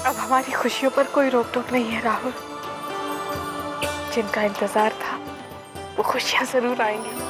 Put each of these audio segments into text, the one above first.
अब हमारी खुशियों पर कोई रोक टोक नहीं है राहुल। जिनका इंतजार था वो खुशियां जरूर आएंगी।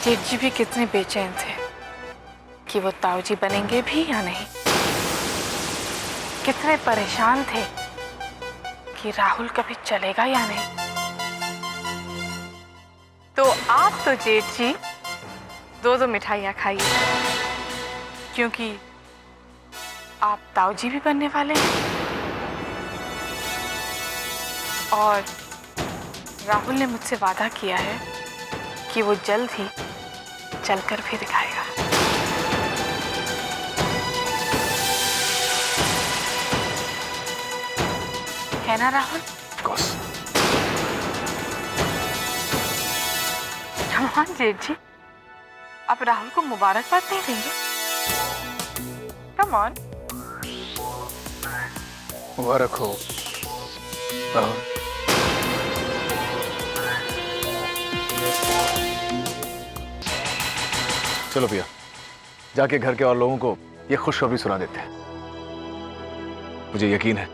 जेठ जी भी कितने बेचैन थे कि वो ताऊ जी बनेंगे भी या नहीं। कितने परेशान थे कि राहुल कभी चलेगा या नहीं। तो आप तो जेठ जी दो मिठाइयाँ खाइए, क्योंकि आप ताऊ जी भी बनने वाले हैं और राहुल ने मुझसे वादा किया है कि वो जल्द ही चलकर भी दिखाएगा। है ना राहुल? कमान जेठ जी, आप राहुल को मुबारकबाद नहीं देंगे? Come on. मुबारक हो राहुल। चलो भैया, जाके घर के और लोगों को ये खुशखबरी सुना देते हैं। मुझे यकीन है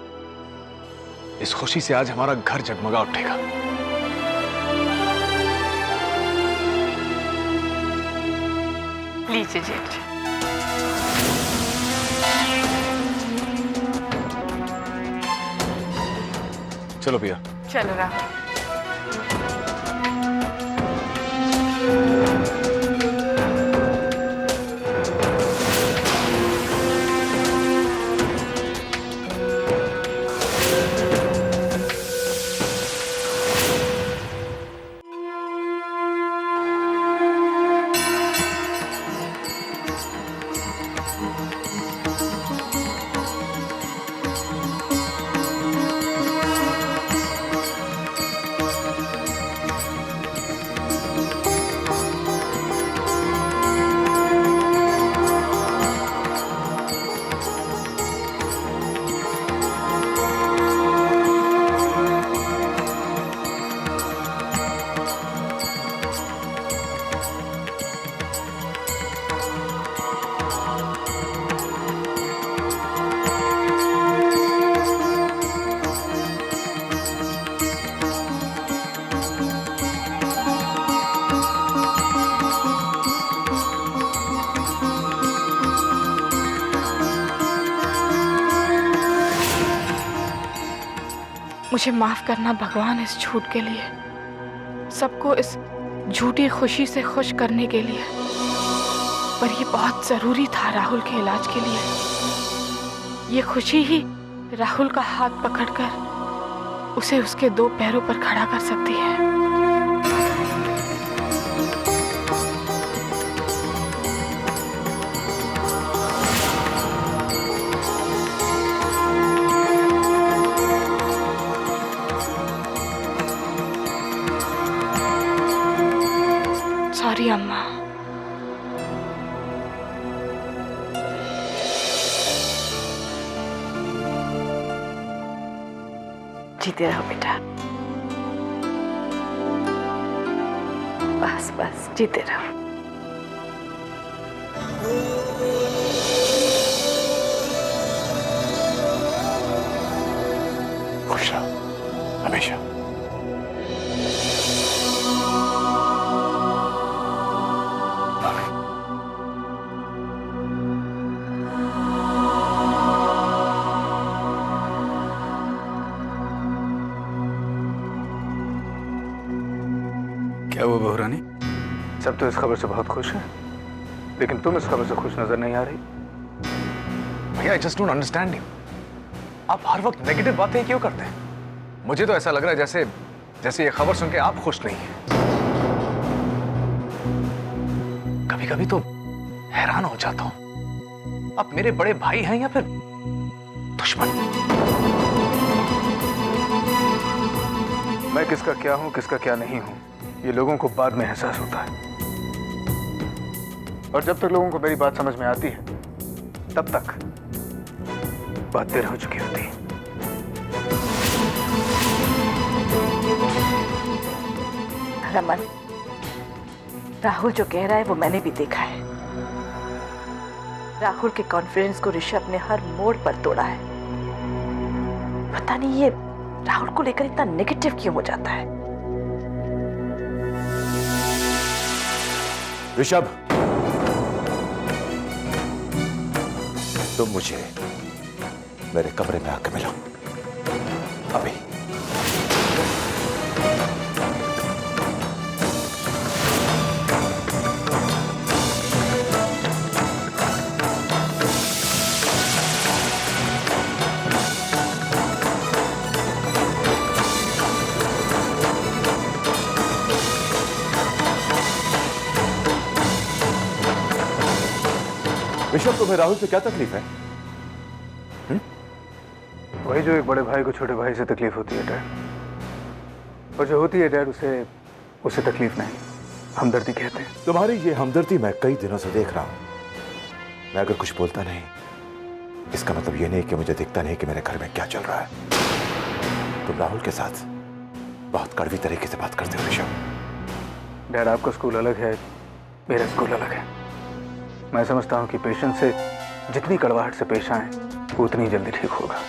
इस खुशी से आज हमारा घर जगमगा उठेगा। लीजिए जेठ जी। चलो भैया। चलो राहुल। मुझे माफ करना भगवान इस झूठ के लिए, सबको इस झूठी खुशी से खुश करने के लिए। पर ये बहुत जरूरी था राहुल के इलाज के लिए। ये खुशी ही राहुल का हाथ पकड़कर उसे उसके दो पैरों पर खड़ा कर सकती है। सॉरी अम्मा। जीते रहो बेटा, बस बस जीते रहो। खुश रहो हमेशा। क्या हुआ बहू रानी? सब तो इस खबर से बहुत खुश हैं, लेकिन तुम इस खबर से खुश नजर नहीं आ रही। भैया, I just don't understand you. आप हर वक्त नेगेटिव बातें क्यों करते हैं? मुझे तो ऐसा लग रहा है जैसे जैसे ये खबर सुन के आप खुश नहीं हैं। कभी कभी तो हैरान हो जाता हूं, आप मेरे बड़े भाई हैं या फिर दुश्मन? मैं किसका क्या हूं, किसका क्या नहीं हूं, ये लोगों को बाद में एहसास होता है। और जब तक लोगों को मेरी बात समझ में आती है तब तक बात देर हो चुकी होती है। रमन, राहुल जो कह रहा है वो मैंने भी देखा है। राहुल के कॉन्फिडेंस को ऋषभ ने हर मोड़ पर तोड़ा है। पता नहीं ये राहुल को लेकर इतना नेगेटिव क्यों हो जाता है। ऋषभ, तुम मुझे मेरे कमरे में आके मिलो अभी। ऋषभ, तुम्हें राहुल से क्या तकलीफ है? वही जो एक बड़े भाई को छोटे भाई से तकलीफ होती है डैड। और जो होती है डैड उसे तकलीफ नहीं, हमदर्दी कहते हैं। तुम्हारी ये हमदर्दी मैं कई दिनों से देख रहा हूं। मैं अगर कुछ बोलता नहीं, इसका मतलब ये नहीं कि मुझे दिखता नहीं कि मेरे घर में क्या चल रहा है। तुम राहुल के साथ बहुत कड़वी तरीके से बात करते हो ऋषभ। डैड, आपका स्कूल अलग है, मेरा स्कूल अलग है। मैं समझता हूं कि पेशेंट से जितनी कड़वाहट से पेश आए वो उतनी जल्दी ठीक होगा।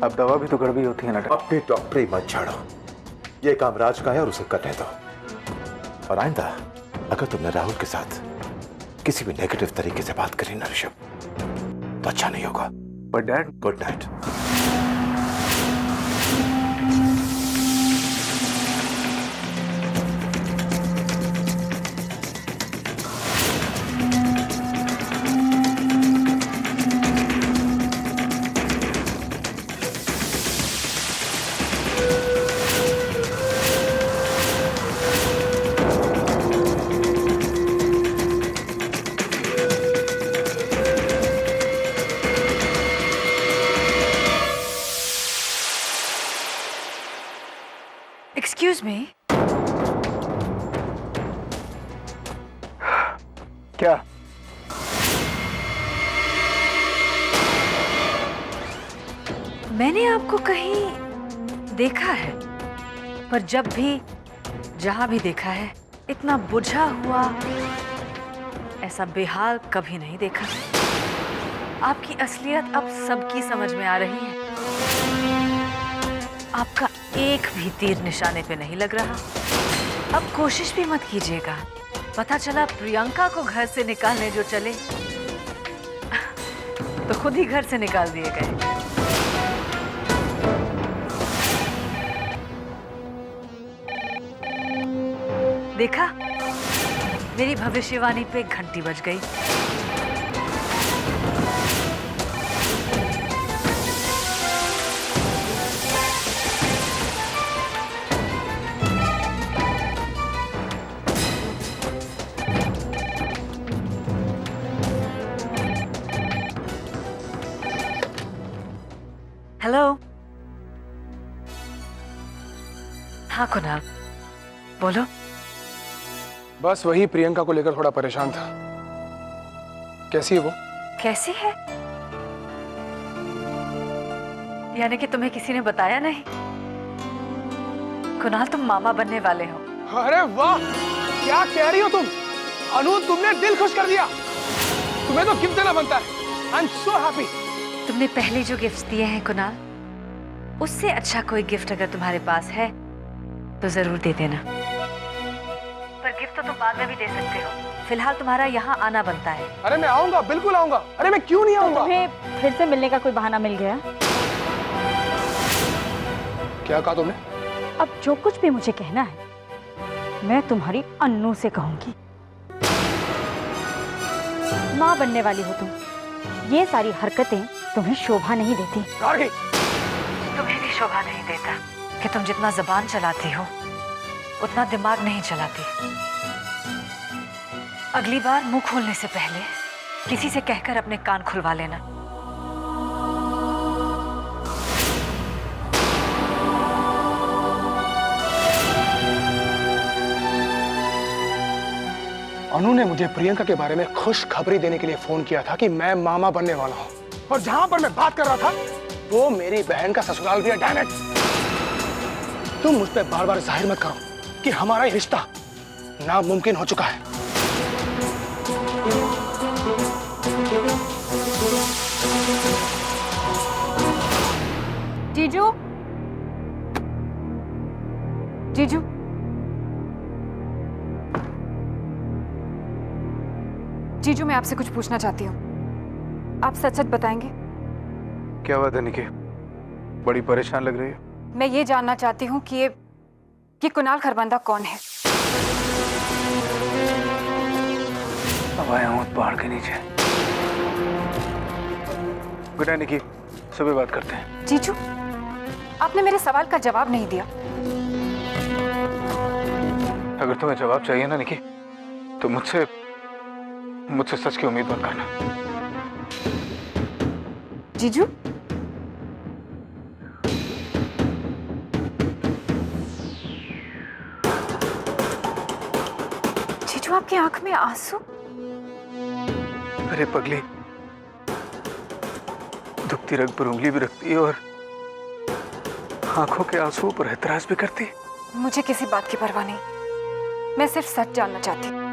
अब दवा भी तो कड़वी होती है ना डॉक्टर। अपनी डॉक्टरी मत झाड़ो, ये काम राज का है और उसे करने दो। और आइंदा अगर तुमने राहुल के साथ किसी भी नेगेटिव तरीके से बात करी ना ऋषभ, तो अच्छा नहीं होगा। But dad, good night. Excuse me. क्या? मैंने आपको कहीं देखा है, पर जब भी जहां भी देखा है इतना बुझा हुआ, ऐसा बेहाल कभी नहीं देखा। आपकी असलियत अब सबकी समझ में आ रही है। आपका एक भी तीर निशाने पे नहीं लग रहा। अब कोशिश भी मत कीजिएगा। पता चला प्रियंका को घर से निकालने जो चले तो खुद ही घर से निकाल दिए गए। देखा, मेरी भविष्यवाणी पे घंटी बज गई। हेलो। हाँ कुणाल, बोलो। बस वही प्रियंका को लेकर थोड़ा परेशान था। कैसी है वो? कैसी है? यानी कि तुम्हें किसी ने बताया नहीं? कुणाल, तुम मामा बनने वाले हो। अरे वाह, क्या कह रही हो तुम? अनु, तुमने दिल खुश कर दिया। तुम्हें तो गिफ्ट देना बनता है। I am so happy. तुमने पहले जो गिफ्ट दिए हैं कुणाल, उससे अच्छा कोई गिफ्ट अगर तुम्हारे पास है तो जरूर दे देना। पर गिफ्ट तो तुम बाद में भी दे सकते हो। फिलहाल तुम्हारा यहाँ आना बनता है। अरे मैं आऊंगा, बिल्कुल आऊंगा। अरे मैं क्यों नहीं आऊंगा? तुम्हें फिर से मिलने का कोई बहाना मिल गया? क्या कहा तुमने? अब जो कुछ भी मुझे कहना है मैं तुम्हारी अन्नू से कहूंगी। माँ बनने वाली हो तुम, ये सारी हरकतें तुम्हें शोभा नहीं देती। तुम्हें भी शोभा नहीं देता कि तुम जितना जबान चलाती हो उतना दिमाग नहीं चलाती। अगली बार मुंह खोलने से पहले किसी से कहकर अपने कान खुलवा लेना। अनु ने मुझे प्रियंका के बारे में खुशखबरी देने के लिए फोन किया था कि मैं मामा बनने वाला हूं, और जहां पर मैं बात कर रहा था वो मेरी बहन का ससुराल भी है। Damn it! तुम मुझ पे बार बार जाहिर मत करो कि हमारा ये रिश्ता नामुमकिन हो चुका है। जीजू, जीजू, जीजू, मैं आपसे कुछ पूछना चाहती हूँ। आप सच सच बताएंगे? क्या बात है निकी, बड़ी परेशान लग रही हो? मैं ये जानना चाहती हूँ कि ये कुणाल खरबंदा कौन है? अब आया हूँ पहाड़ के नीचे। गुड नाइट निकी, सुबह बात करते हैं। जीजू, आपने मेरे सवाल का जवाब नहीं दिया। अगर तुम्हें जवाब चाहिए ना निकी, तो मुझसे सच की उम्मीद मत करना। जीजू, जीजू, आपकी आंख में आंसू? अरे पगली, दुखती रग पर उंगली भी रखती है और आंखों के आंसुओं पर एतराज भी करती है। मुझे किसी बात की परवाह नहीं, मैं सिर्फ सच जानना चाहती हूँ।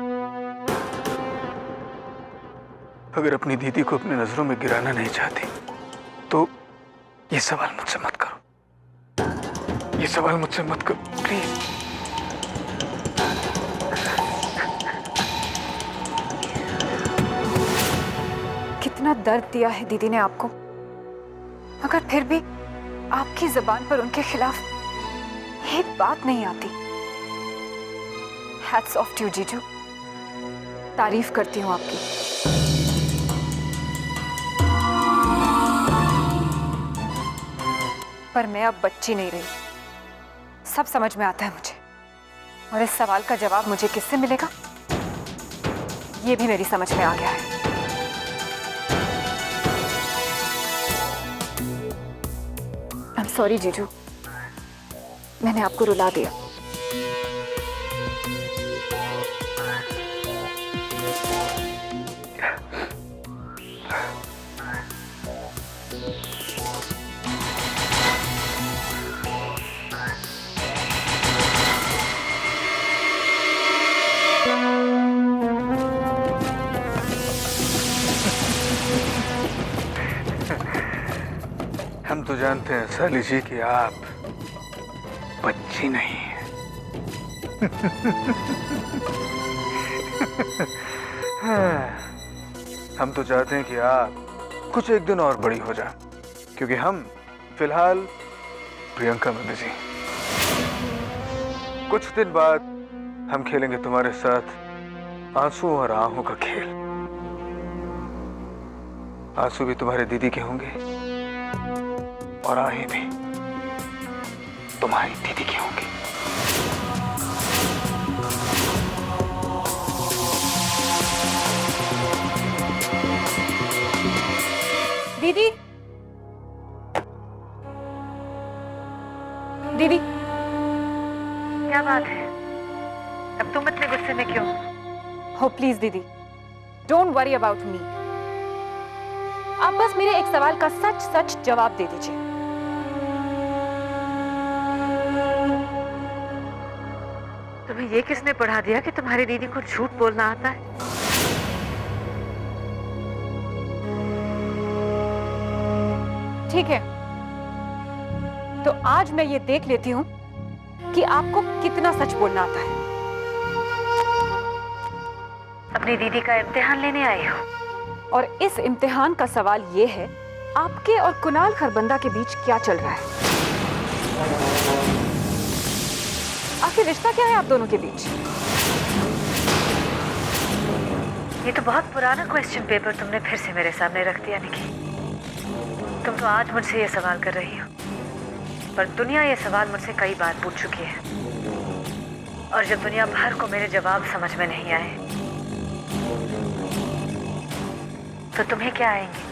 अगर अपनी दीदी को अपनी नजरों में गिराना नहीं चाहती तो ये सवाल मुझसे मत करो, ये सवाल मुझसे मत करो प्लीज। कितना दर्द दिया है दीदी ने आपको, मगर फिर भी आपकी जुबान पर उनके खिलाफ एक बात नहीं आती। हैट्स ऑफ टू यू जीजू, तारीफ करती हूँ आपकी। पर मैं अब बच्ची नहीं रही, सब समझ में आता है मुझे, और इस सवाल का जवाब मुझे किससे मिलेगा ये भी मेरी समझ में आ गया है। आई एम सॉरी जीजू, मैंने आपको रुला दिया। हम तो जानते हैं साली जी कि आप बच्ची नहीं हैं। हम तो चाहते हैं कि आप कुछ एक दिन और बड़ी हो जाए, क्योंकि हम फिलहाल प्रियंका में बिजी हैं। कुछ दिन बाद हम खेलेंगे तुम्हारे साथ आंसू और आहों का खेल। आंसू भी तुम्हारे दीदी के होंगे और आहें भी तुम्हारी दीदी की होंगी। दीदी, दीदी, क्या बात है? अब तुम इतने गुस्से में क्यों? हो प्लीज दीदी, डोंट वरी अबाउट मी। आप बस मेरे एक सवाल का सच सच जवाब दे दीजिए। तुम्हें ये किसने पढ़ा दिया कि तुम्हारी दीदी को झूठ बोलना आता है? ठीक है, तो आज मैं ये देख लेती हूँ कि आपको कितना सच बोलना आता है। अपनी दीदी का इम्तिहान लेने आई हो, और इस इम्तिहान का सवाल ये है, आपके और कुणाल खरबंदा के बीच क्या चल रहा है? आखिर रिश्ता क्या है आप दोनों के बीच? ये तो बहुत पुराना क्वेश्चन पेपर तुमने फिर से मेरे सामने रख दिया निकी। तुम तो आज मुझसे ये सवाल कर रही हो, पर दुनिया ये सवाल मुझसे कई बार पूछ चुकी है, और जब दुनिया भर को मेरे जवाब समझ में नहीं आए तो तुम्हें क्या आएंगे?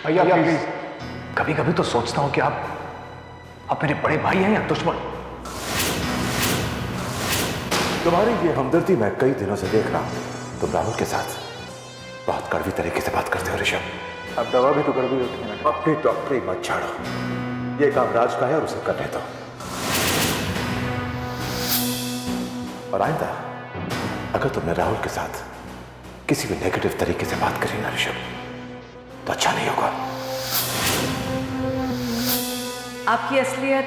भैया प्लीज। कभी कभी तो सोचता हूं कि आप मेरे बड़े भाई हैं या दुश्मन। तुम्हारी ये हमदर्दी मैं कई दिनों से देख रहा हूं। तुम राहुल के साथ बहुत कड़वी तरीके से बात करते हो ऋषभ। अब दवा भी तो कड़वी होती है ना। अपनी डॉक्टरी मत छाड़ो, ये काम राज का है और उसे करने दो। और आइंदा अगर तुमने राहुल के साथ किसी भी नेगेटिव तरीके से बात करी ना ऋषभ, तो अच्छा नहीं होगा। आपकी असलियत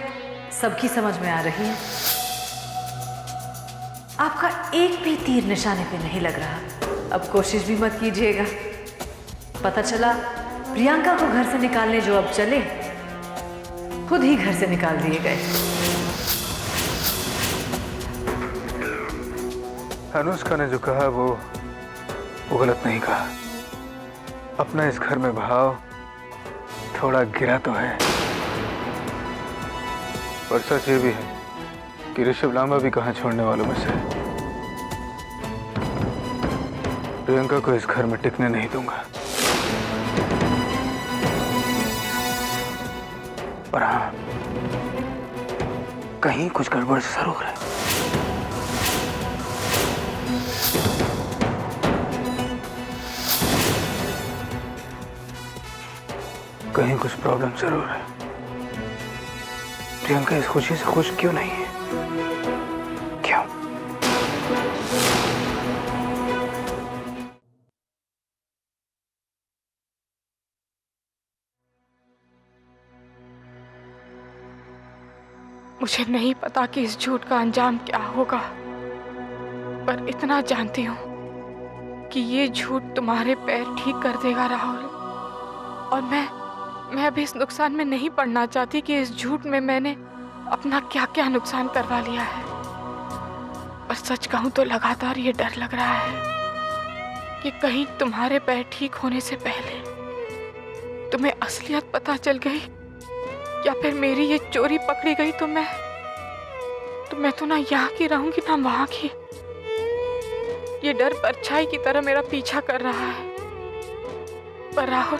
सबकी समझ में आ रही है। आपका एक भी तीर निशाने पे नहीं लग रहा। अब कोशिश भी मत कीजिएगा। पता चला प्रियंका को घर से निकालने जो अब चले, खुद ही घर से निकाल दिए गए। अनुष्का ने जो कहा वो गलत नहीं कहा। अपना इस घर में भाव थोड़ा गिरा तो है, और सच ये भी है कि ऋषभ लांबा भी कहां छोड़ने वालों में से है। प्रियंका को इस घर में टिकने नहीं दूंगा। पर हाँ, कहीं कुछ गड़बड़ जरूर है। कहीं कुछ प्रॉब्लम जरूर है। प्रियंका इस खुशी से खुश क्यों नहीं है? क्यों? मुझे नहीं पता कि इस झूठ का अंजाम क्या होगा, पर इतना जानती हूँ कि ये झूठ तुम्हारे पैर ठीक कर देगा राहुल। और मैं अभी इस नुकसान में नहीं पड़ना चाहती कि इस झूठ में मैंने अपना क्या क्या नुकसान करवा लिया है। पर सच कहूँ तो लगातार ये डर लग रहा है कि कहीं तुम्हारे पैर ठीक होने से पहले तुम्हें असलियत पता चल गई, या फिर मेरी ये चोरी पकड़ी गई तो मैं तो ना यहाँ की रहूंगी ना वहां की। ये डर परछाई की तरह मेरा पीछा कर रहा है। पर राहुल,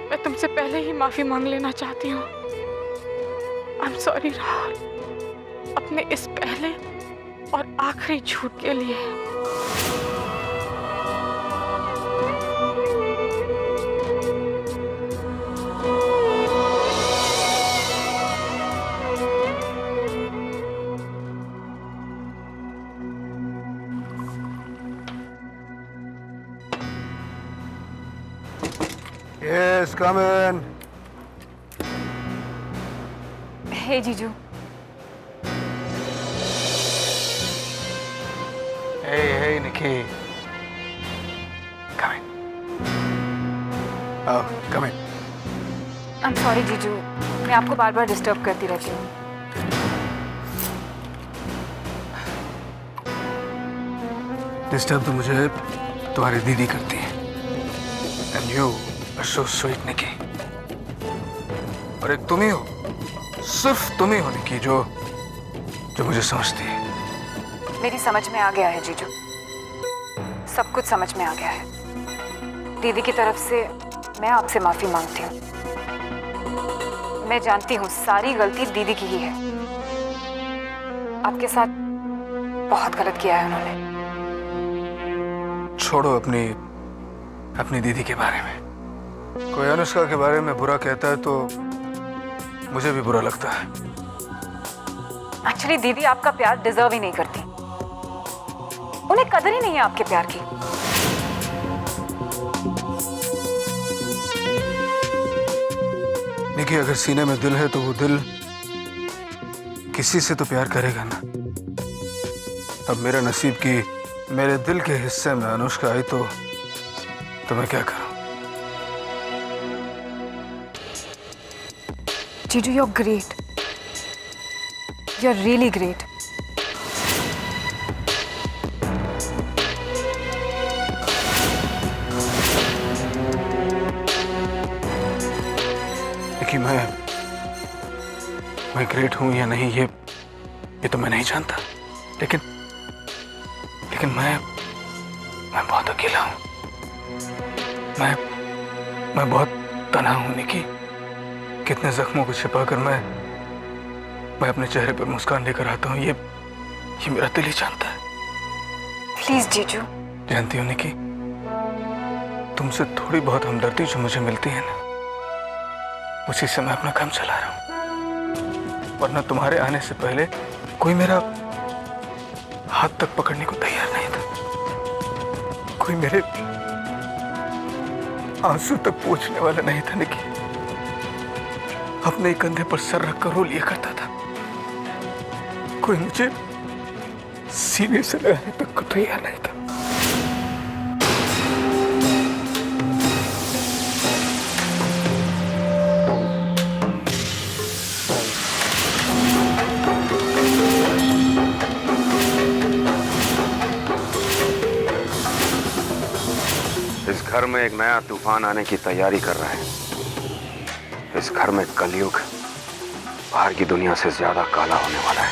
मैं तुमसे पहले ही माफी मांग लेना चाहती हूँ। आई एम सॉरी राहुल, अपने इस पहले और आखिरी झूठ के लिए। Yes, come in. हे जीजू। Hey, Nikki. Come in. Oh, come in. I am sorry जीजू, मैं आपको बार बार डिस्टर्ब करती रहती हूँ। डिस्टर्ब तो मुझे तुम्हारी दीदी करती है। And you are so sweet, Nikki. और एक तुम ही हो, सिर्फ तुम ही हो निकी, जो मुझे समझती है। मेरी समझ में आ गया है जीजू, सब कुछ समझ में आ गया है। दीदी की तरफ से मैं आपसे माफी मांगती हूँ। मैं जानती हूँ सारी गलती दीदी की ही है। आपके साथ बहुत गलत किया है उन्होंने। छोड़ो अपनी दीदी के बारे में। कोई अनुष्का के बारे में बुरा कहता है तो मुझे भी बुरा लगता है। एक्चुअली दीदी आपका प्यार डिजर्व ही नहीं करती। उन्हें कदर ही नहीं है आपके प्यार की। निकी, अगर सीने में दिल है तो वो दिल किसी से तो प्यार करेगा ना। अब मेरा नसीब की मेरे दिल के हिस्से में अनुष्का आई तो मैं क्या करूं? जीजू, you're great. You're really great. देखिए, मैं ग्रेट हूं या नहीं ये तो मैं नहीं जानता, लेकिन मैं बहुत अकेला हूं। मैं बहुत तन्हा होने की, कितने जख्मों को छिपाकर मैं अपने चेहरे पर मुस्कान लेकर आता हूँ, ये मेरा दिल ही जानता है। प्लीज जीजू। जानती हो निकी, तुमसे थोड़ी बहुत हमदर्दी जो मुझे मिलती है ना, उसी से मैं अपना काम चला रहा हूँ। वरना तुम्हारे आने से पहले कोई मेरा हाथ तक पकड़ने को तैयार नहीं था, कोई मेरे आंसू तक पूछने वाला नहीं था निकी। अपने ही कंधे पर सर रखकर रो लिया करता था, कोई मुझे सीने से लगाने तक को तैयार नहीं था। इस घर में एक नया तूफान आने की तैयारी कर रहा है। इस घर में कलयुग बाहर की दुनिया से ज्यादा काला होने वाला है।